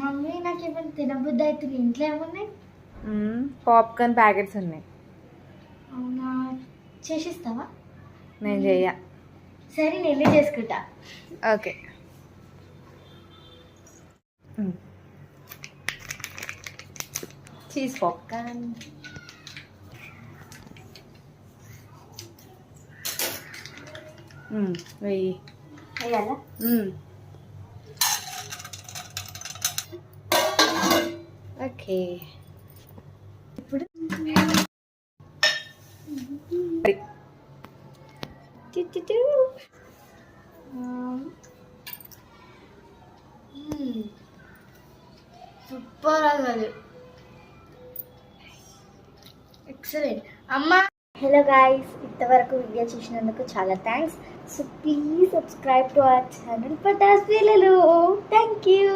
Mummy నాకు ఏమైనా తినబుద్ధి అవుతుంది. ఇంట్లో ఏమున్నాయి? పాప్కార్న్ ప్యాకెట్స్ ఉన్నాయి. అవునా, చేసిస్తావా? నేను చెయ్య. సరే నేనే చేసుకుంటా. ఓకే. Cheese popcorn. వెయ్యి. వేయాలా? ఓకే. ఇప్పుడు సూపర్ అది, ఎక్సలెంట్ అమ్మా. హలో గాయ్స్, ఇంతవరకు వీడియో చూసినందుకు చాలా thanks. So please subscribe to our channel Patas పిల్లలు. Thank you.